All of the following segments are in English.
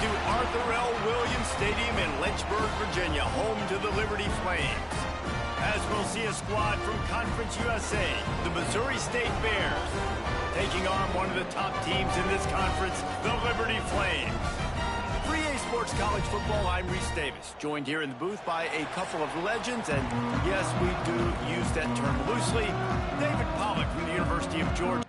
to Arthur L. Williams Stadium in Lynchburg, Virginia, home to the Liberty Flames. As we'll see a squad from Conference USA, the Missouri State Bears, taking on one of the top teams in this conference, the Liberty Flames. For EA Sports College Football, I'm Reese Davis, joined here in the booth by a couple of legends, and yes, we do use that term loosely. David Pollack from the University of Georgia.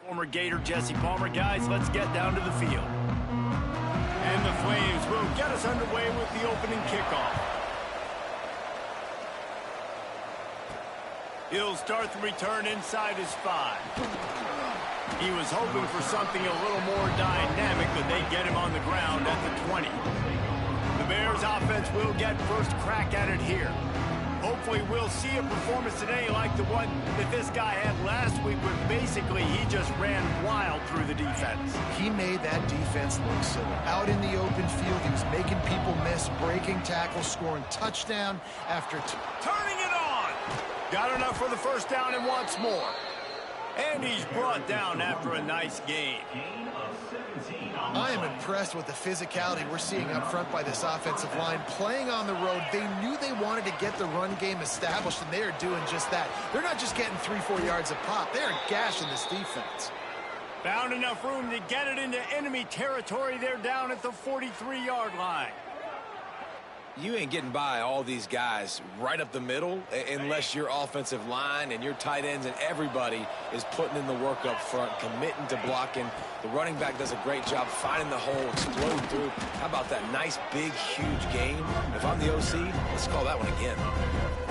Former Gator Jesse Palmer. Guys, let's get down to the field. And the Flames will get us underway with the opening kickoff. He'll start the return inside his 5. He was hoping for something a little more dynamic, but they get him on the ground at the 20. The Bears offense will get first crack at it here. Hopefully we'll see a performance today like the one that this guy had last week, where basically he just ran wild through the defense. He made that defense look silly. Out in the open field, he was making people miss, breaking tackles, scoring touchdown after turning it on. Got enough for the first down and wants more. And he's brought down after a nice gain. I am impressed with the physicality we're seeing up front by this offensive line. Playing on the road, they knew they wanted to get the run game established, and they are doing just that. They're not just getting 3-4 yards a pop. They are gashing this defense. Found enough room to get it into enemy territory. They're down at the 43-yard line. You ain't getting by all these guys right up the middle unless your offensive line and your tight ends and everybody is putting in the work up front, committing to blocking. The running back does a great job finding the hole, exploding through. How about that nice, big, huge game? If I'm the OC, let's call that one again.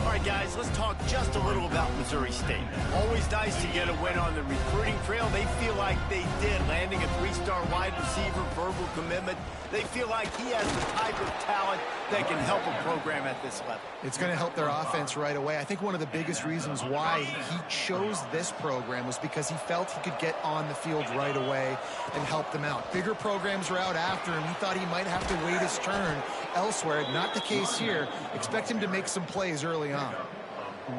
All right, guys, let's talk just a little about Missouri State. Always nice to get a win on the recruiting trail. They feel like they did, landing a 3-star wide receiver, verbal commitment. They feel like he has the type of talent that can help a program at this level. It's going to help their offense right away. I think one of the biggest reasons why he chose this program was because he felt he could get on the field right away and help them out. Bigger programs were out after him. He thought he might have to wait his turn elsewhere. Not the case here. Expect him to make some plays early on.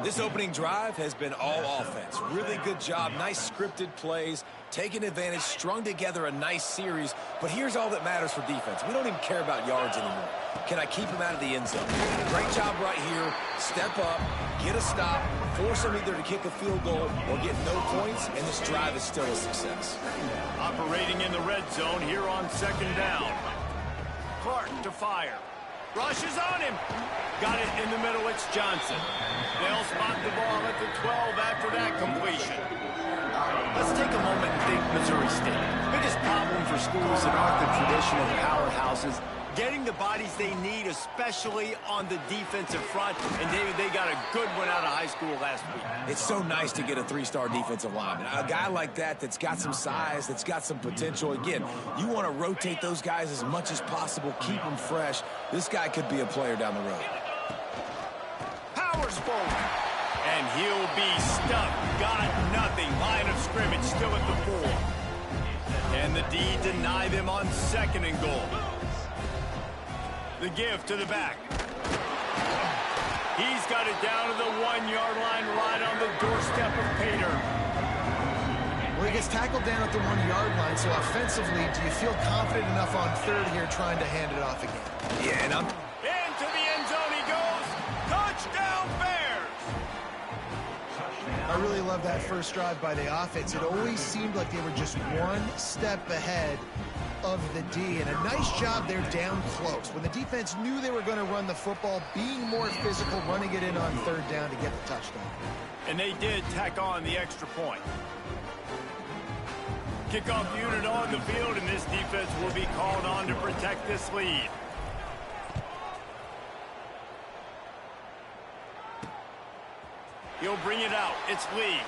This opening drive has been all offense. Really good job. Nice scripted plays. Taking advantage, strung together a nice series. But here's all that matters for defense. We don't even care about yards anymore. Can I keep him out of the end zone? Great job right here. Step up, get a stop, force him either to kick a field goal or get no points, and this drive is still a success. Operating in the red zone here on second down. Clark to fire. Rushes on him. Got it in the middle. It's Johnson. They'll spot the ball at the 12 after that completion. Let's take a moment and think Missouri State. Biggest problem for schools that aren't the traditional powerhouses, getting the bodies they need, especially on the defensive front. And David, they got a good one out of high school last week. It's so nice to get a 3-star defensive lineman. A guy like that's got some size, that's got some potential. Again, you want to rotate those guys as much as possible, keep them fresh. This guy could be a player down the road. Powers forward. And he'll be stuck. Got nothing. Line of scrimmage still at the 4. And the D deny them on second and goal. The give to the back. He's got it down to the 1-yard line, right on the doorstep of Pater. Well, he gets tackled down at the 1-yard line, so offensively, do you feel confident enough on third here trying to hand it off again? Yeah, and into the end zone he goes. Touchdown, Bears! I really love that first drive by the offense. It always seemed like they were just one step ahead of the D, and a nice job there down close. When the defense knew they were going to run the football, being more physical, running it in on third down to get the touchdown. And they did tack on the extra point. Kickoff unit on the field, and this defense will be called on to protect this lead. He'll bring it out. It's Lee.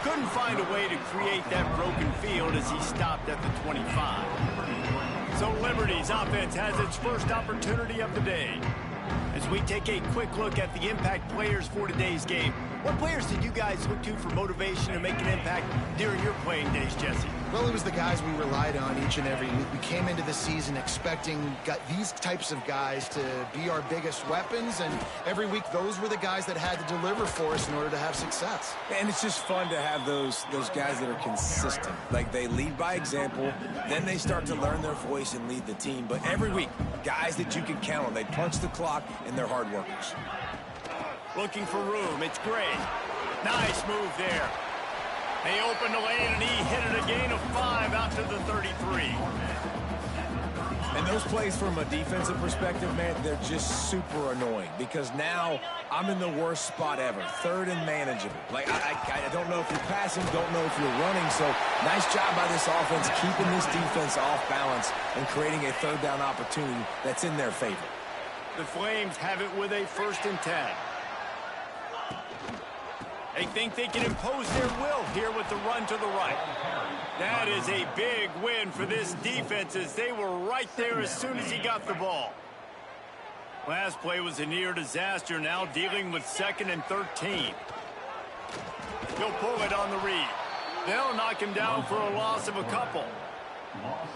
Couldn't find a way to create that broken field as he stopped at the 25. So Liberty's offense has its first opportunity of the day. As we take a quick look at the impact players for today's game, what players did you guys look to for motivation to make an impact during your playing days, Jesse? Well, it was the guys we relied on each and every week. We came into the season expecting these types of guys to be our biggest weapons, and every week those were the guys that had to deliver for us in order to have success. And it's just fun to have those guys that are consistent. Like, they lead by example, then they start to learn their voice and lead the team. But every week, guys that you can count on. They punch the clock, and they're hard workers. Looking for room. It's Gray. Nice move there. They opened the lane, and he hit it a gain of 5 out to the 33. And those plays from a defensive perspective, man, they're just super annoying because now I'm in the worst spot ever, third and manageable. Like, I don't know if you're passing, don't know if you're running, so nice job by this offense keeping this defense off balance and creating a third down opportunity that's in their favor. The Flames have it with a 1st and 10. They think they can impose their will here with the run to the right. That is a big win for this defense as they were right there as soon as he got the ball. Last play was a near disaster, now dealing with 2nd and 13. He'll pull it on the read. They'll knock him down for a loss of a couple.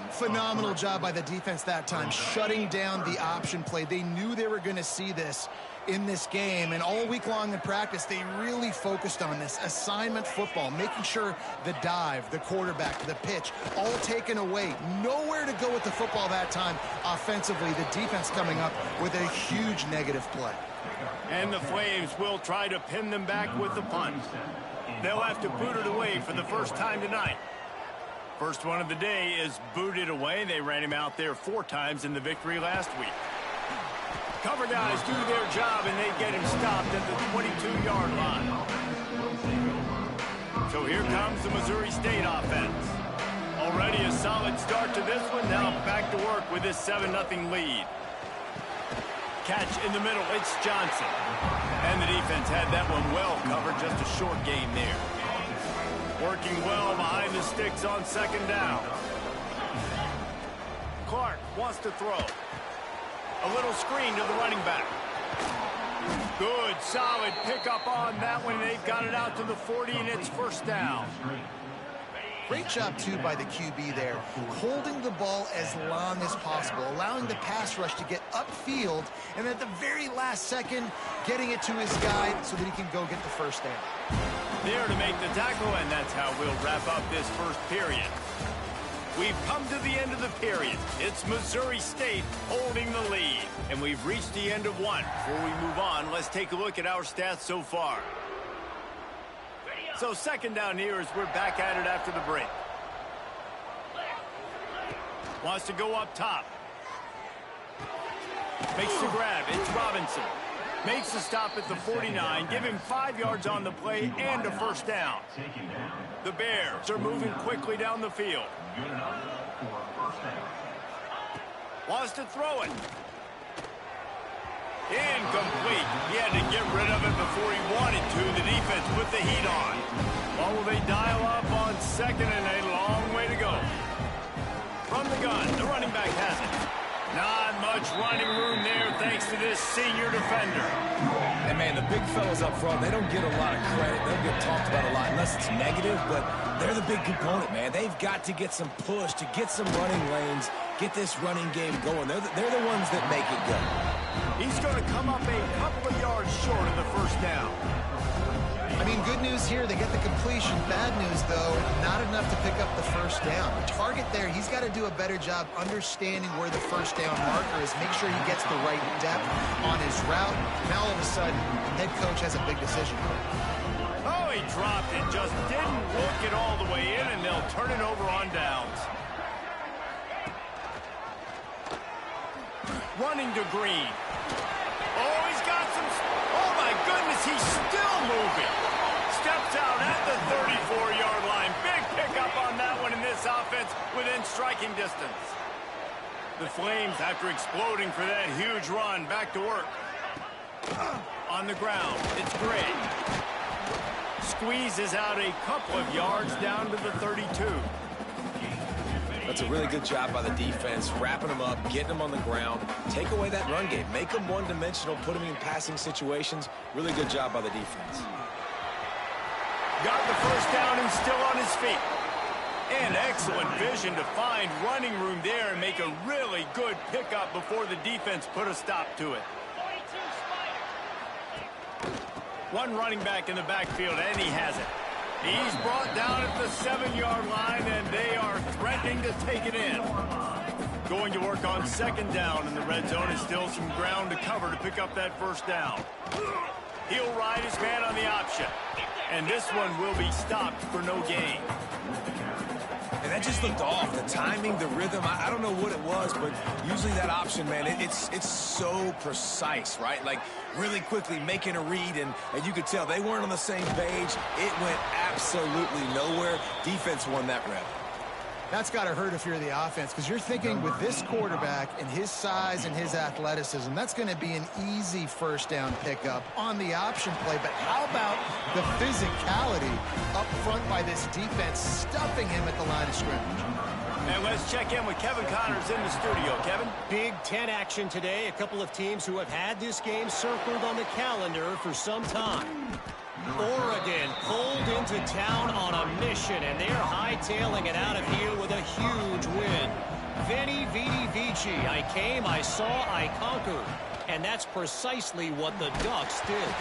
Phenomenal job by the defense that time, shutting down the option play. They knew they were going to see this in this game, and all week long in practice, they really focused on this assignment football, making sure the dive, the quarterback, the pitch, all taken away. Nowhere to go with the football that time offensively. The defense coming up with a huge negative play. And the Flames will try to pin them back with the punt. They'll have to boot it away for the first time tonight. First one of the day is booted away. They ran him out there 4 times in the victory last week. Cover guys do their job, and they get him stopped at the 22-yard line. So here comes the Missouri State offense. Already a solid start to this one. Now back to work with this 7-0 lead. Catch in the middle. It's Johnson. And the defense had that one well covered. Just a short gain there. Working well behind the sticks on 2nd down. Clark wants to throw. A little screen to the running back. Good, solid pickup on that one. They've got it out to the 40, and it's 1st down. Great job, too, by the QB there, holding the ball as long as possible, allowing the pass rush to get upfield, and at the very last second, getting it to his guy so that he can go get the 1st down. There to make the tackle, and that's how we'll wrap up this first period. We've come to the end of the period. It's Missouri State holding the lead, and we've reached the end of one. Before we move on, let's take a look at our stats so far. So 2nd down here as we're back at it after the break. Wants to go up top. Makes the grab. It's Robinson. Makes the stop at the 49. Give him 5 yards on the play and a 1st down. The Bears are moving quickly down the field. Wants to throw it. Incomplete. He had to get rid of it before he wanted to. The defense put the heat on. Well, will they dial up on 2nd and a long way to go? From the gun, the running back has it. Not much running room there thanks to this senior defender. And, man, the big fellas up front, they don't get a lot of credit. They don't get talked about a lot unless it's negative, but they're the big component, man. They've got to get some push, to get some running lanes, get this running game going. They're the ones that make it go. He's going to come up a couple of yards short of the 1st down. I mean, good news here, they get the completion. Bad news, though, not enough to pick up the 1st down. The target there, he's got to do a better job understanding where the 1st down marker is, make sure he gets the right depth on his route. Now, all of a sudden, head coach has a big decision. Oh, he dropped it, just didn't look it all the way in, and they'll turn it over on downs. Running to Green. Oh, he's got some... Oh, my goodness, he's still moving. Steps out at the 34-yard line. Big pickup on that one in this offense within striking distance. The Flames, after exploding for that huge run, back to work. On the ground, it's Gray. Squeezes out a couple of yards down to the 32. That's a really good job by the defense, wrapping them up, getting them on the ground, take away that run game, make them one-dimensional, put them in passing situations. Really good job by the defense. Got the 1st down and still on his feet. And excellent vision to find running room there and make a really good pickup before the defense put a stop to it. One running back in the backfield, and he has it. He's brought down at the 7-yard line, and they are threatening to take it in. Going to work on 2nd down, and the red zone is still some ground to cover to pick up that 1st down. He'll ride his man on the option, and this one will be stopped for no gain. And that just looked off. The timing, the rhythm, I don't know what it was, but usually that option, man, it's so precise, right? Like, really quickly making a read, and you could tell they weren't on the same page. It went absolutely nowhere. Defense won that rep. That's got to hurt if you're the offense, because you're thinking with this quarterback and his size and his athleticism, that's going to be an easy first down pickup on the option play. But how about the physicality up front by this defense, stuffing him at the line of scrimmage? And let's check in with Kevin Connors in the studio. Kevin? Big Ten action today. A couple of teams who have had this game circled on the calendar for some time. Oregon pulled into town on a mission, and they're hightailing it out of here with a huge win. Veni, Vidi, Vici. I came, I saw, I conquered. And that's precisely what the Ducks did.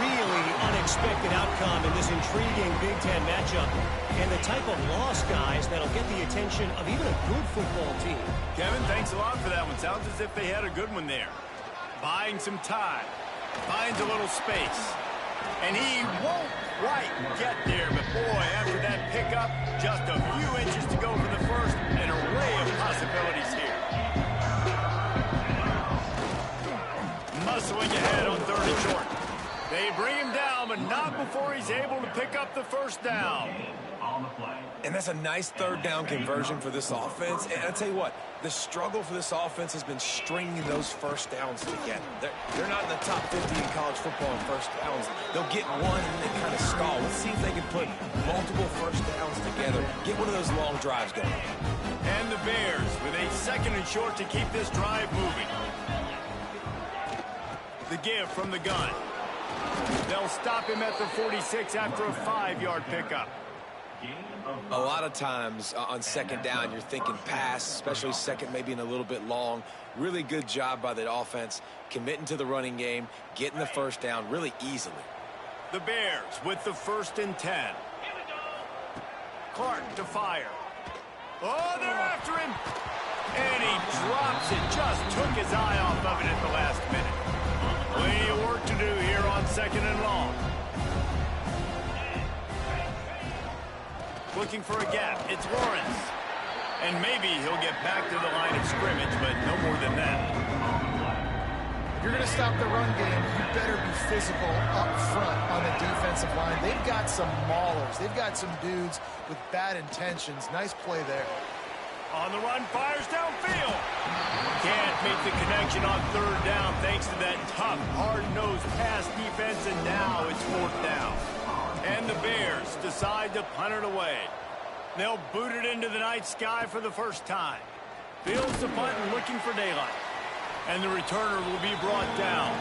Really unexpected outcome in this intriguing Big Ten matchup. And the type of loss, guys, that'll get the attention of even a good football team. Kevin, thanks a lot for that one. Sounds as if they had a good one there. Buying some time. Finds a little space. And he won't quite get there, but boy, after that pickup, just a few inches to go for the first, an array of possibilities here. Muscling ahead on 3rd and short. They bring him down, but not before he's able to pick up the first down. And that's a nice 3rd down conversion for this offense. And I'll tell you what, the struggle for this offense has been stringing those first downs together. They're not in the top 50 in college football in first downs. They'll get one and then kind of stall. Let's see if they can put multiple first downs together, get one of those long drives going. And the Bears with a 2nd and short to keep this drive moving. The give from the gun. They'll stop him at the 46 after a 5-yard pickup. A lot of times on 2nd down, you're thinking pass, especially 2nd, maybe in a little bit long. Really good job by the offense, committing to the running game, getting the first down really easily. The Bears with the 1st and 10. Clark to fire. Oh, they're after him. And he drops it. Just took his eye off of it at the last minute. Plenty of work to do here on 2nd and long. Looking for a gap. It's Lawrence. And maybe he'll get back to the line of scrimmage, but no more than that. If you're going to stop the run game, you better be physical up front on the defensive line. They've got some maulers. They've got some dudes with bad intentions. Nice play there. On the run, fires downfield. Can't make the connection on 3rd down thanks to that tough, hard-nosed pass defense, and now it's 4th down. And the Bears decide to punt it away. They'll boot it into the night sky for the first time. Fields the punt and looking for daylight. And the returner will be brought down.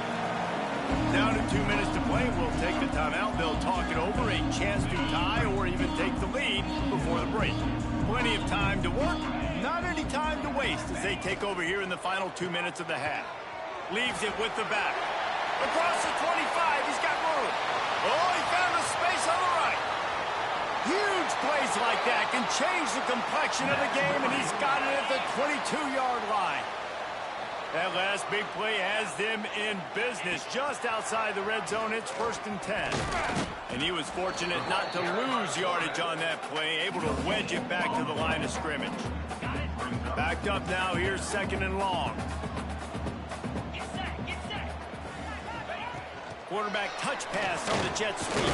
Down to 2 minutes to play. We'll take the timeout. They'll talk it over, a chance to tie or even take the lead before the break. Plenty of time to work, not any time to waste as they take over here in the final 2 minutes of the half. Leaves it with the back. Across the 25, he's got room. Oh, he found a space on the right. Huge plays like that can change the complexion of the game, and he's got it at the 22-yard line. That last big play has them in business just outside the red zone. It's 1st and 10. And he was fortunate not to lose yardage on that play, able to wedge it back to the line of scrimmage. Backed up now, here's 2nd and long. Quarterback touch pass on the jet sweep.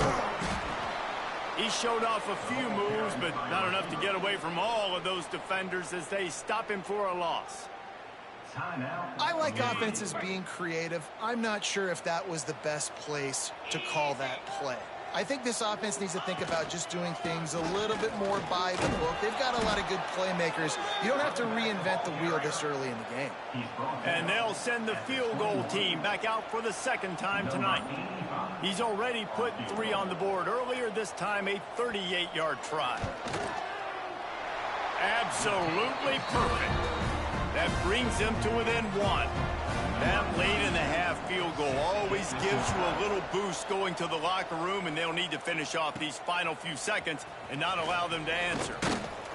He showed off a few moves, but not enough to get away from all of those defenders as they stop him for a loss. I like offenses being creative. I'm not sure if that was the best place to call that play. I think this offense needs to think about just doing things a little bit more by the book. They've got a lot of good playmakers. You don't have to reinvent the wheel this early in the game. And they'll send the field goal team back out for the 2nd time tonight. He's already put 3 on the board earlier, this time a 38-yard try. Absolutely perfect. That brings them to within 1. That late in the half field goal always gives you a little boost going to the locker room, and they'll need to finish off these final few seconds and not allow them to answer.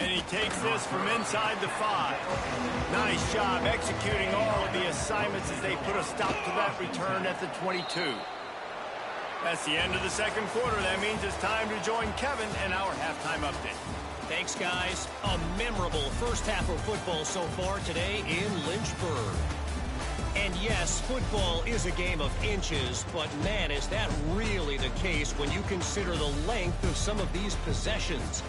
And he takes this from inside the 5. Nice job executing all of the assignments as they put a stop to that return at the 22. That's the end of the second quarter. That means it's time to join Kevin in our halftime update. Thanks, guys. A memorable first half of football so far today in Lynchburg. And yes, football is a game of inches, but man, is that really the case when you consider the length of some of these possessions.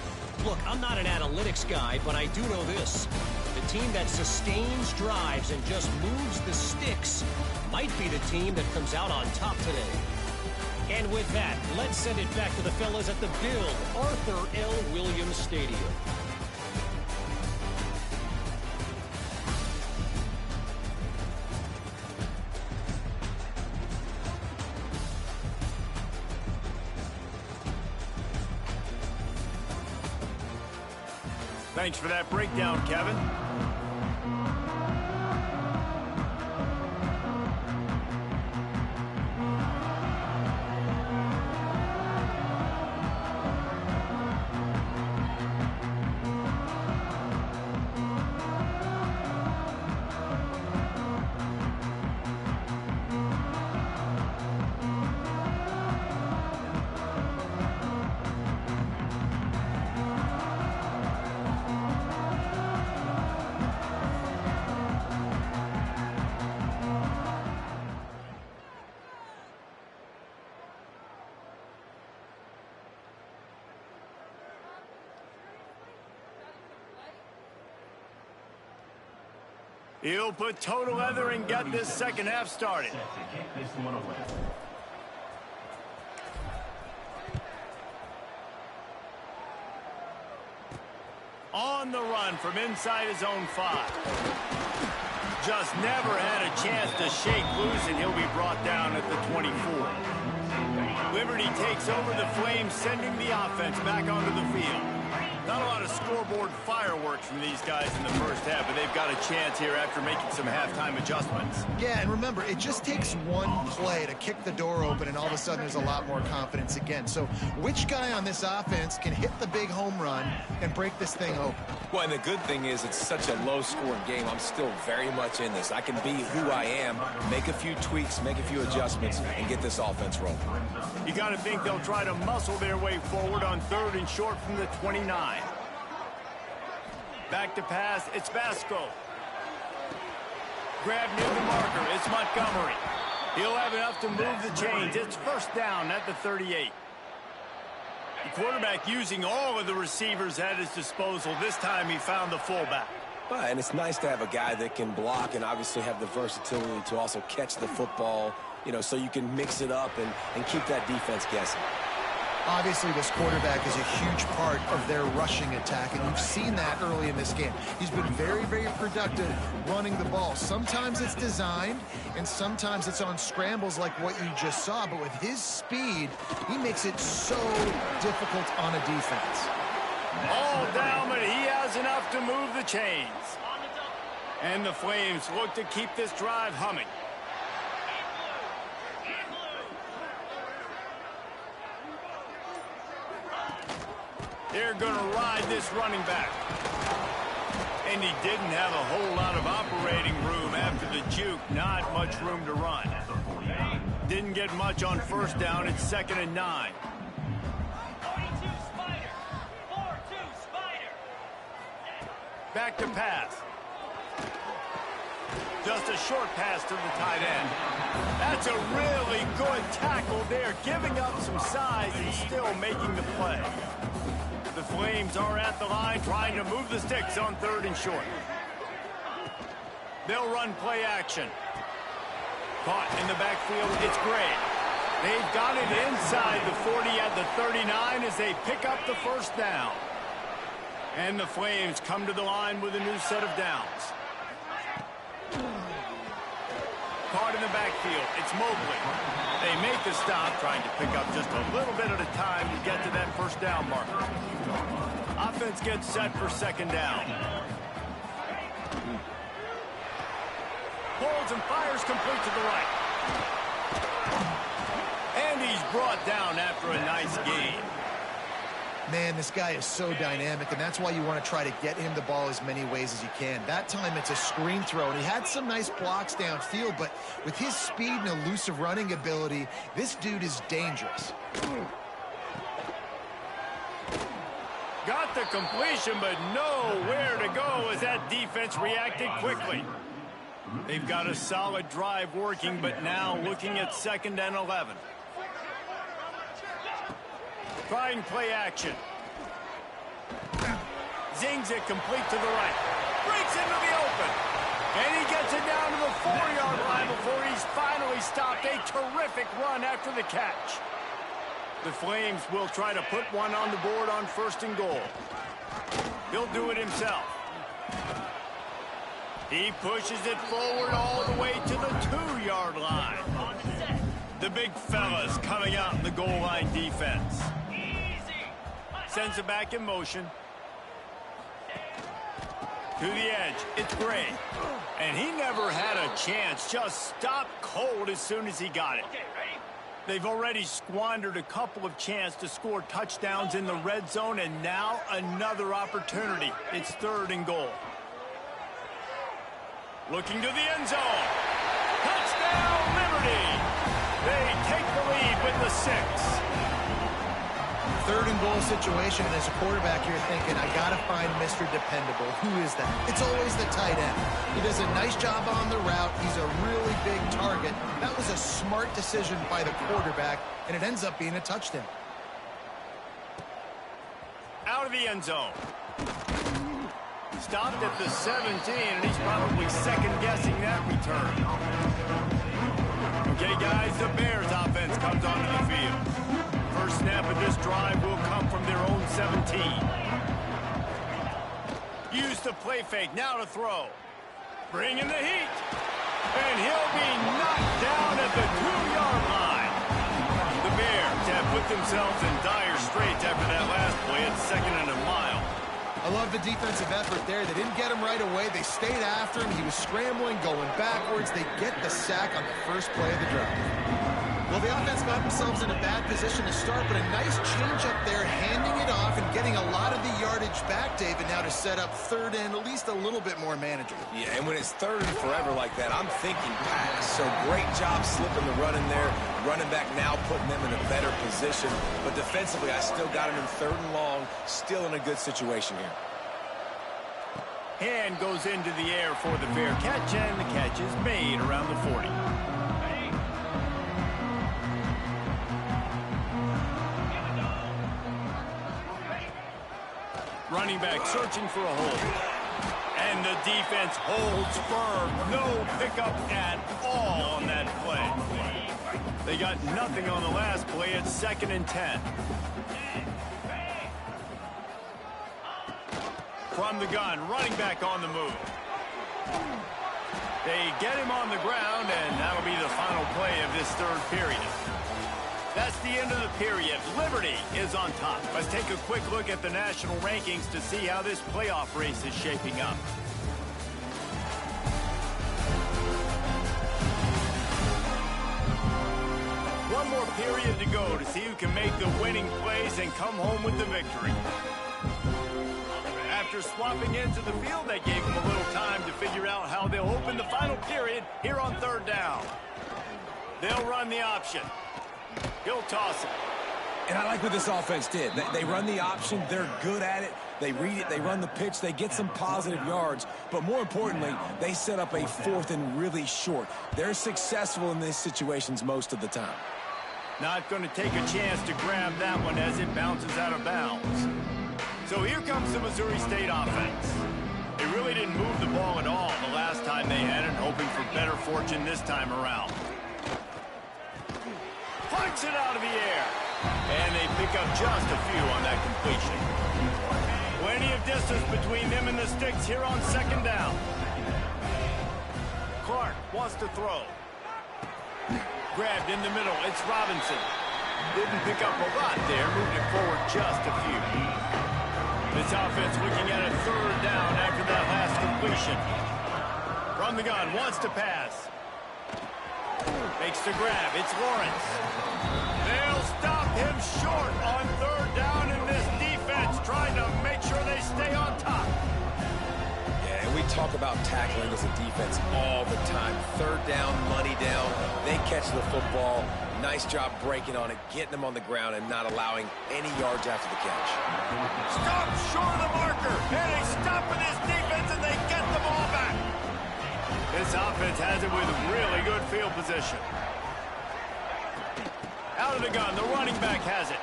Look, I'm not an analytics guy, but I do know this. The team that sustains drives and just moves the sticks might be the team that comes out on top today. And with that, let's send it back to the fellas at the Bill Arthur L. Williams Stadium. Thanks for that breakdown, Kevin. He'll put total leather and get this second half started. On the run from inside his own 5. Just never had a chance to shake loose, and he'll be brought down at the 24. Liberty takes over the Flames, sending the offense back onto the field. Not a lot of scoreboard fireworks from these guys in the first half, but they've got a chance here after making some halftime adjustments. Yeah, and remember, it just takes one play to kick the door open, and all of a sudden there's a lot more confidence again. So which guy on this offense can hit the big home run and break this thing open? Well, and the good thing is it's such a low-scoring game. I'm still very much in this. I can be who I am, make a few tweaks, make a few adjustments, and get this offense rolling. You got to think they'll try to muscle their way forward on 3rd and short from the 29. Back to pass, it's Vasco. Grab near the marker, it's Montgomery. He'll have enough to move the chains. It's first down at the 38. The quarterback using all of the receivers at his disposal. This time he found the fullback. And it's nice to have a guy that can block and obviously have the versatility to also catch the football, you know, so you can mix it up and keep that defense guessing. Obviously, this quarterback is a huge part of their rushing attack, and you've seen that early in this game. He's been very, very productive running the ball. Sometimes it's designed, and sometimes it's on scrambles like what you just saw. But with his speed, he makes it so difficult on a defense. All down, but he has enough to move the chains. And the Flames look to keep this drive humming. They're going to ride this running back. And he didn't have a whole lot of operating room after the juke. Not much room to run. Didn't get much on first down. It's 2nd and 9. Back to pass. Just a short pass to the tight end. That's a really good tackle there, giving up some size and still making the play. The Flames are at the line trying to move the sticks on 3rd and short. They'll run play action. Caught in the backfield, it's Gray. They've got it inside the 40 at the 39 as they pick up the first down. And the Flames come to the line with a new set of downs. Caught in the backfield, it's Mobley. They make the stop, trying to pick up just a little bit at a time to get to that first down marker. Offense gets set for 2nd down. Holds and fires complete to the right. And he's brought down after a nice gain. Man, this guy is so dynamic, and that's why you want to try to get him the ball as many ways as you can. That time, it's a screen throw, and he had some nice blocks downfield, but with his speed and elusive running ability, this dude is dangerous. Got the completion, but nowhere to go as that defense reacted quickly. They've got a solid drive working, but now looking at 2nd and 11. Trying play action. Zings it complete to the right. Breaks into the open. And he gets it down to the 4-yard line before he's finally stopped. A terrific run after the catch. The Flames will try to put one on the board on 1st and goal. He'll do it himself. He pushes it forward all the way to the 2-yard line. The big fellas coming out in the goal line defense. Sends it back in motion. To the edge, it's Gray. And he never had a chance, just stopped cold as soon as he got it. They've already squandered a couple of chances to score touchdowns in the red zone, and now another opportunity. It's 3rd and goal. Looking to the end zone. Touchdown, Liberty! They take the lead with the 6. 3rd and goal situation, and as a quarterback, you're thinking, I got to find Mr. Dependable. Who is that? It's always the tight end. He does a nice job on the route. He's a really big target. That was a smart decision by the quarterback, and it ends up being a touchdown. Out of the end zone. Stopped at the 17, and he's probably second-guessing that return. Okay, guys, the Bears offense comes onto the field. First snap of this drive will come from their own 17. Use the play fake, now to throw. Bring in the heat. And he'll be knocked down at the 2-yard line. The Bears have put themselves in dire straits after that last play at 2nd and a mile. I love the defensive effort there. They didn't get him right away. They stayed after him. He was scrambling, going backwards. They get the sack on the first play of the drive. Well, the offense got themselves in a bad position to start, but a nice change up there, handing it off and getting a lot of the yardage back, David, now to set up 3rd and at least a little bit more manageable. Yeah, and when it's 3rd and forever like that, I'm thinking pass. So great job slipping the run in there. Running back now putting them in a better position. But defensively, I still got him in 3rd and long, still in a good situation here. Hand goes into the air for the fair catch, and the catch is made around the 40. Running back searching for a hole. And the defense holds firm. No pickup at all on that play. They got nothing on the last play. It's 2nd and 10. From the gun, running back on the move. They get him on the ground, and that'll be the final play of this 3rd period. That's the end of the period. Liberty is on top. Let's take a quick look at the national rankings to see how this playoff race is shaping up. One more period to go to see who can make the winning plays and come home with the victory. After swapping into the field, that gave them a little time to figure out how they'll open the final period here on 3rd down. They'll run the option. He'll toss it. And I like what this offense did. They run the option. They're good at it. They read it. They run the pitch. They get some positive yards. But more importantly, they set up a 4th and really short. They're successful in these situations most of the time. Not going to take a chance to grab that one as it bounces out of bounds. So here comes the Missouri State offense. They really didn't move the ball at all the last time they had it, hoping for better fortune this time around. Punts it out of the air. And they pick up just a few on that completion. Plenty of distance between them and the sticks here on 2nd down. Clark wants to throw. Grabbed in the middle. It's Robinson. Didn't pick up a lot there. Moved it forward just a few. This offense looking at a 3rd down after that last completion. From the gun. Wants to pass. Makes the grab. It's Lawrence. They'll stop him short on 3rd down, and this defense talk about tackling as a defense all the time. Third down, money down. They catch the football. Nice job breaking on it, getting them on the ground, and not allowing any yards after the catch. Stop short of the marker. And they stop with this defense, and they get the ball back. This offense has it with really good field position. Out of the gun, the running back has it.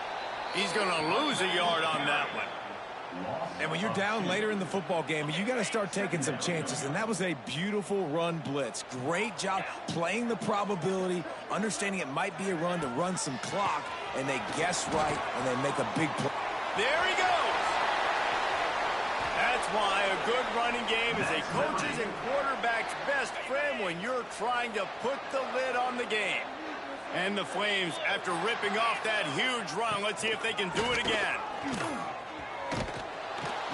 He's going to lose a yard on that one. And when you're down later in the football game, you got to start taking some chances. And that was a beautiful run blitz. Great job playing the probability, understanding it might be a run to run some clock, and they guess right, and they make a big play. There he goes. That's why a good running game is a coach's and quarterback's best friend when you're trying to put the lid on the game. And the Flames, after ripping off that huge run, let's see if they can do it again.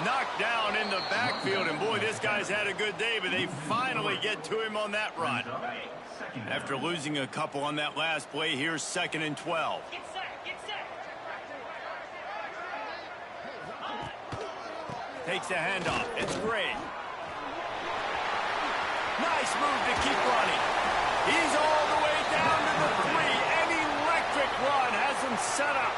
Knocked down in the backfield, and boy, this guy's had a good day, but they finally get to him on that run. After losing a couple on that last play, here's 2nd and 12. Takes the handoff. It's Gray. Nice move to keep running. He's all the way down to the 3. An electric run has him set up.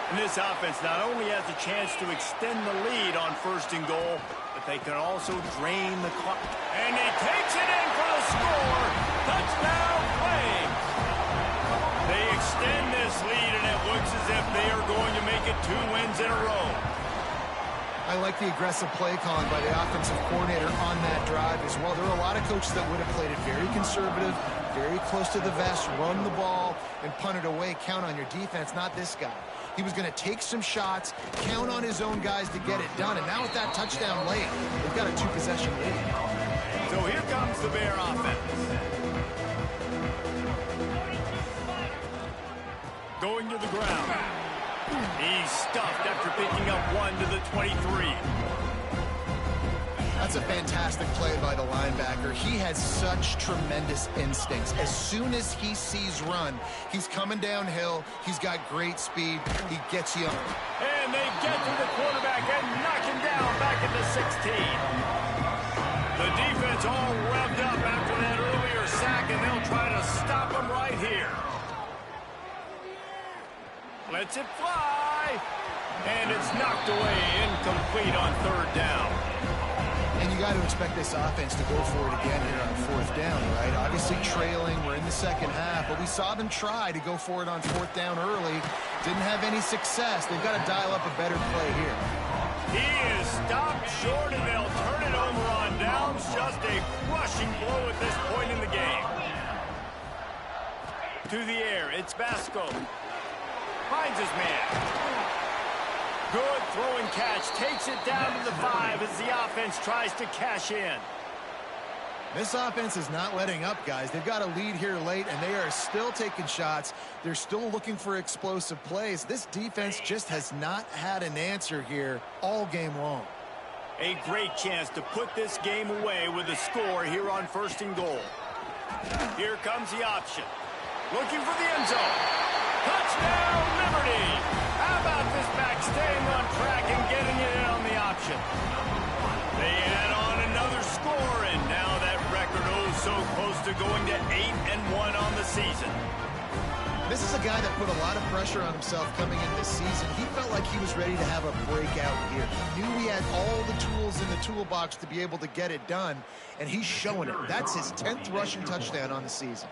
And this offense not only has a chance to extend the lead on 1st and goal, but they can also drain the clock. And he takes it in for the score. Touchdown, Flames. They extend this lead, and it looks as if they are going to make it 2 wins in a row. I like the aggressive play calling by the offensive coordinator on that drive as well. There are a lot of coaches that would have played it very conservative, very close to the vest, run the ball, and punt it away. Count on your defense, not this guy. He was going to take some shots, count on his own guys to get it done. And now with that touchdown late, they've got a 2-possession lead. So here comes the Bear offense. Going to the ground. He's stuffed after picking up 1 to the 23. That's a fantastic play by the linebacker. He has such tremendous instincts. As soon as he sees run, he's coming downhill. He's got great speed. He gets you. And they get to the quarterback and knock him down back at the 16. The defense all revved up after that earlier sack, and they'll try to stop him right here. Lets it fly. And it's knocked away, incomplete on 3rd down. And you got to expect this offense to go for it again here on 4th down, right? Obviously trailing. We're in the 2nd half, but we saw them try to go for it on 4th down early. Didn't have any success. They've got to dial up a better play here. He is stopped short, and they'll turn it over on downs. Just a crushing blow at this point in the game. To the air, it's Basco. Finds his man. Good throwing catch. Takes it down to the 5 as the offense tries to cash in. This offense is not letting up, guys. They've got a lead here late, and they are still taking shots. They're still looking for explosive plays. This defense just has not had an answer here all game long. A great chance to put this game away with a score here on 1st and goal. Here comes the option. Looking for the end zone. Touchdown, Liberty! How about this back staying on track and getting it in on the option? They add on another score, and now that record so close to going to 8-1 on the season. This is a guy that put a lot of pressure on himself coming into this season. He felt like he was ready to have a breakout year. He knew he had all the tools in the toolbox to be able to get it done, and he's showing it. That's his 10th rushing touchdown on the season.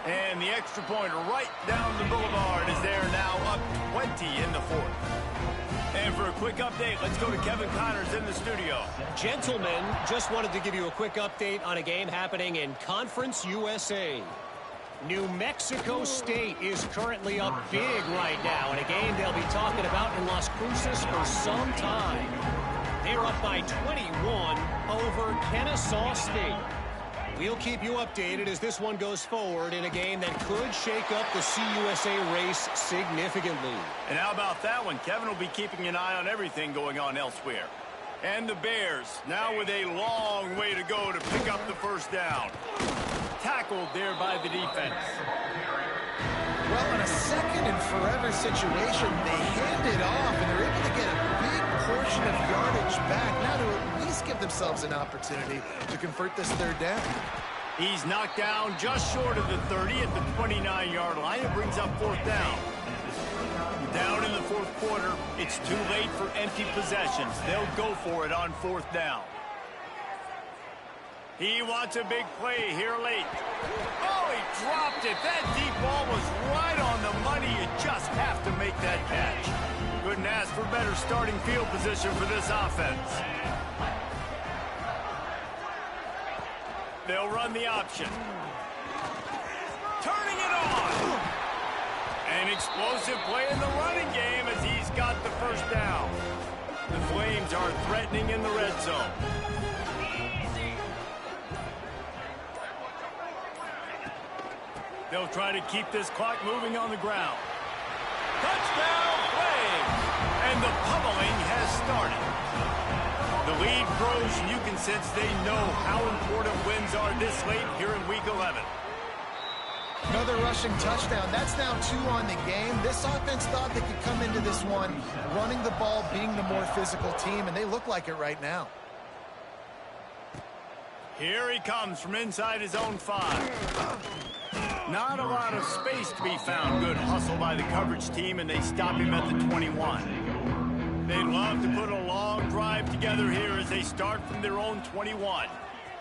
And the extra point right down the boulevard is there now, up 20 in the 4th. And for a quick update, let's go to Kevin Connors in the studio. Gentlemen, just wanted to give you a quick update on a game happening in Conference USA. New Mexico State is currently up big right now in a game they'll be talking about in Las Cruces for some time. They're up by 21 over Kennesaw State. We'll keep you updated as this one goes forward in a game that could shake up the CUSA race significantly. And how about that one? Kevin will be keeping an eye on everything going on elsewhere. And the Bears, now with a long way to go to pick up the 1st down. Tackled there by the defense. Well, in a second and forever situation, they hand it off, and they're able to get a big portion of yardage back now to at least give themselves an opportunity to convert this third down. He's knocked down just short of the 30 at the 29-yard line. It brings up fourth down. Down in the fourth quarter, it's too late for empty possessions. They'll go for it on fourth down. He wants a big play here late. Oh, he dropped it. That deep ball was right on the money. You just have to make that catch. Couldn't ask for better starting field position for this offense. They'll run the option. Turning it on. An explosive play in the running game as he's got the first down. The Flames are threatening in the red zone. They'll try to keep this clock moving on the ground. Touchdown, Flames! And the pummeling has started. The lead grows, and you can sense they know how important wins are this late here in Week 11. Another rushing touchdown. That's now 2 on the game. This offense thought they could come into this one running the ball, being the more physical team, and they look like it right now. Here he comes from inside his own 5. Not a lot of space to be found. Good hustle by the coverage team, and they stop him at the 21. They'd love to put a long drive together here as they start from their own 21.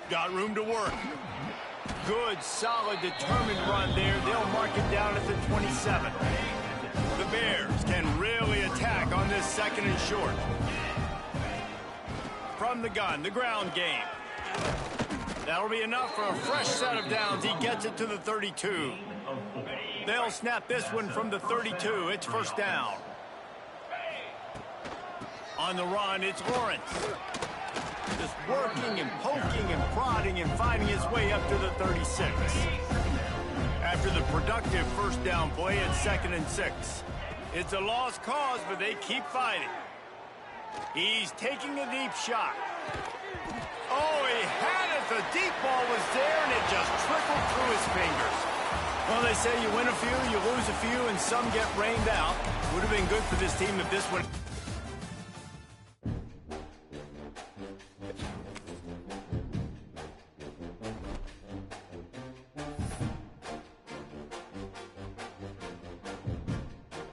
Got room to work. Good, solid, determined run there. They'll mark it down at the 27. The Bears can really attack on this second and short. From the gun, the ground game. That'll be enough for a fresh set of downs. He gets it to the 32. They'll snap this one from the 32. It's first down. On the run, it's Lawrence. Just working and poking and prodding and finding his way up to the 36. After the productive first down play at 2nd and 6. It's a lost cause, but they keep fighting. He's taking a deep shot. Oh, he had it. The deep ball was there, and it just trickled through his fingers. Well, they say you win a few, you lose a few, and some get rained out. Would have been good for this team if this one...